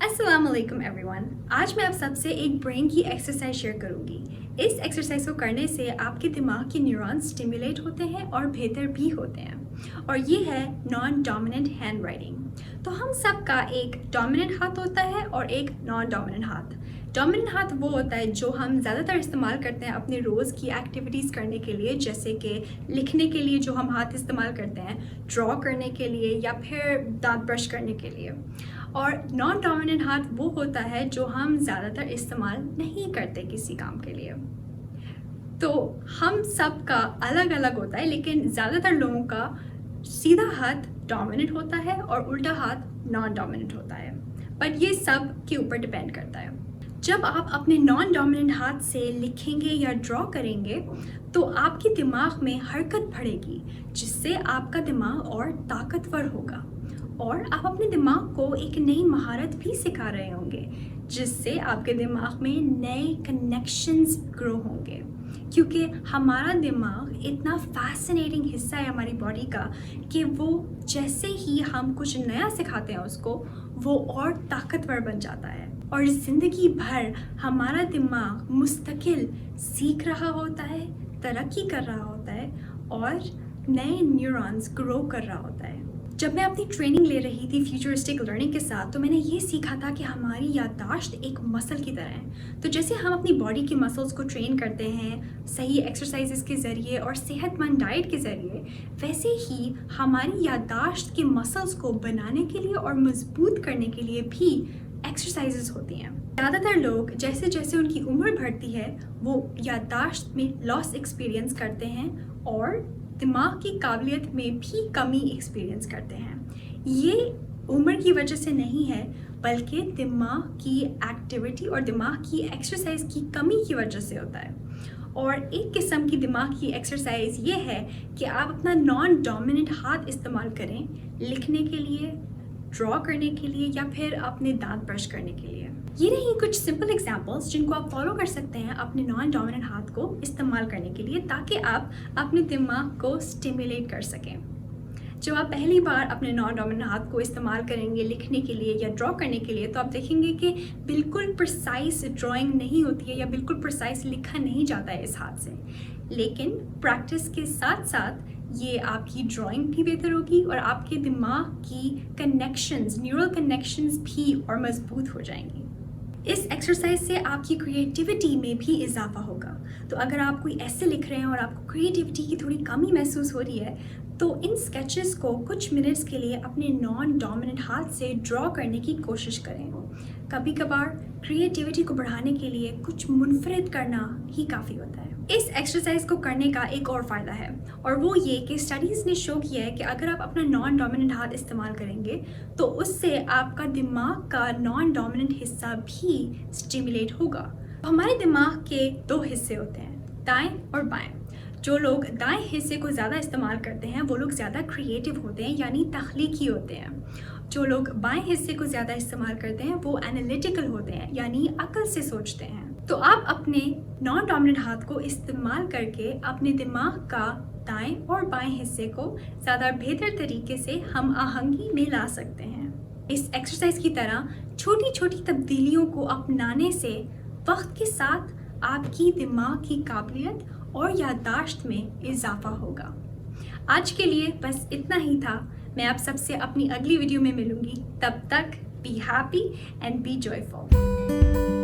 अस्सलाम वालेकुम एवरीवन। आज मैं आप सबसे एक ब्रेन की एक्सरसाइज शेयर करूंगी। इस एक्सरसाइज को करने से आपके दिमाग के न्यूरॉन्स स्टिमुलेट होते हैं और बेहतर भी होते हैं, और ये है नॉन डोमिनेंट हैंड राइटिंग। तो हम सब का एक डोमिनेंट हाथ होता है और एक नॉन डोमिनेंट हाथ। डोमिनेंट हाथ वो होता है जो हम ज़्यादातर इस्तेमाल करते हैं अपने रोज़ की एक्टिविटीज़ करने के लिए, जैसे कि लिखने के लिए जो हम हाथ इस्तेमाल करते हैं, ड्रॉ करने के लिए या फिर दांत ब्रश करने के लिए। और नॉन डोमिनेंट हाथ वो होता है जो हम ज़्यादातर इस्तेमाल नहीं करते किसी काम के लिए। तो हम सब का अलग अलग होता है, लेकिन ज़्यादातर लोगों का सीधा हाथ डोमिनेंट होता है और उल्टा हाथ नॉन डोमिनेंट होता है। बट ये सब के ऊपर डिपेंड करता है। जब आप अपने नॉन डोमिनेंट हाथ से लिखेंगे या ड्रॉ करेंगे तो आपके दिमाग में हरकत बढ़ेगी, जिससे आपका दिमाग और ताकतवर होगा, और आप अपने दिमाग को एक नई महारत भी सिखा रहे होंगे, जिससे आपके दिमाग में नए कनेक्शंस ग्रो होंगे। क्योंकि हमारा दिमाग इतना फैसिनेटिंग हिस्सा है हमारी बॉडी का कि वो जैसे ही हम कुछ नया सिखाते हैं उसको, वो और ताकतवर बन जाता है। और ज़िंदगी भर हमारा दिमाग मुस्तकिल सीख रहा होता है, तरक्की कर रहा होता है और नए न्यूरॉन्स ग्रो कर रहा होता है। जब मैं अपनी ट्रेनिंग ले रही थी फ्यूचरिस्टिक लर्निंग के साथ, तो मैंने ये सीखा था कि हमारी याददाश्त एक मसल की तरह है। तो जैसे हम अपनी बॉडी की मसल्स को ट्रेन करते हैं सही एक्सरसाइजेस के ज़रिए और सेहतमंद डाइट के ज़रिए, वैसे ही हमारी याददाश्त के मसल्स को बनाने के लिए और मजबूत करने के लिए भी एक्सरसाइजेस होती हैं। ज़्यादातर लोग जैसे जैसे उनकी उम्र बढ़ती है वो याददाश्त में लॉस एक्सपीरियंस करते हैं और दिमाग की काबिलियत में भी कमी एक्सपीरियंस करते हैं। ये उम्र की वजह से नहीं है, बल्कि दिमाग की एक्टिविटी और दिमाग की एक्सरसाइज की कमी की वजह से होता है। और एक किस्म की दिमाग की एक्सरसाइज ये है कि आप अपना नॉन डोमिनेंट हाथ इस्तेमाल करें लिखने के लिए, ड्रॉ करने के लिए या फिर अपने दांत ब्रश करने के लिए। ये रही कुछ सिंपल एग्जांपल्स जिनको आप फॉलो कर सकते हैं अपने नॉन डोमिनेंट हाथ को इस्तेमाल करने के लिए, ताकि आप अपने दिमाग को स्टिमुलेट कर सकें। जब आप पहली बार अपने नॉन डोमिनेंट हाथ को इस्तेमाल करेंगे लिखने के लिए या ड्रॉ करने के लिए, तो आप देखेंगे कि बिल्कुल प्रिसाइज ड्राइंग नहीं होती है या बिल्कुल प्रिसाइज लिखा नहीं जाता है इस हाथ से। लेकिन प्रैक्टिस के साथ साथ ये आपकी ड्राइंग भी बेहतर होगी और आपके दिमाग की कनेक्शंस, न्यूरल कनेक्शंस भी और मजबूत हो जाएंगी। इस एक्सरसाइज से आपकी क्रिएटिविटी में भी इजाफा होगा। तो अगर आप कोई ऐसे लिख रहे हैं और आपको क्रिएटिविटी की थोड़ी कमी महसूस हो रही है, तो इन स्केचेस को कुछ मिनट्स के लिए अपने नॉन डोमिनेंट हाथ से ड्रॉ करने की कोशिश करें। कभी कभार क्रिएटिविटी को बढ़ाने के लिए कुछ मुनफरिद करना ही काफ़ी होता है। इस एक्सरसाइज को करने का एक और फ़ायदा है, और वो ये कि स्टडीज़ ने शो किया है कि अगर आप अपना नॉन डोमिनेंट हाथ इस्तेमाल करेंगे तो उससे आपका दिमाग का नॉन डोमिनेंट हिस्सा भी स्टिमुलेट होगा। हमारे दिमाग के दो हिस्से होते हैं, दाएं और बाएं। जो लोग दाएं हिस्से को ज़्यादा इस्तेमाल करते हैं वो लोग ज़्यादा क्रिएटिव होते हैं, यानी तख्लीकी होते हैं। जो लोग बाएं हिस्से को ज़्यादा इस्तेमाल करते हैं वो एनालिटिकल होते हैं, यानी अक्ल से सोचते हैं। तो आप अपने नॉन डोमिनेंट हाथ को इस्तेमाल करके अपने दिमाग का दाएं और बाएं हिस्से को ज़्यादा बेहतर तरीके से हम आहंगी में ला सकते हैं। इस एक्सरसाइज की तरह छोटी छोटी तब्दीलियों को अपनाने से वक्त के साथ आपकी दिमाग की काबिलियत और याददाश्त में इजाफा होगा। आज के लिए बस इतना ही था। मैं आप सबसे अपनी अगली वीडियो में मिलूंगी। तब तक be happy and be joyful.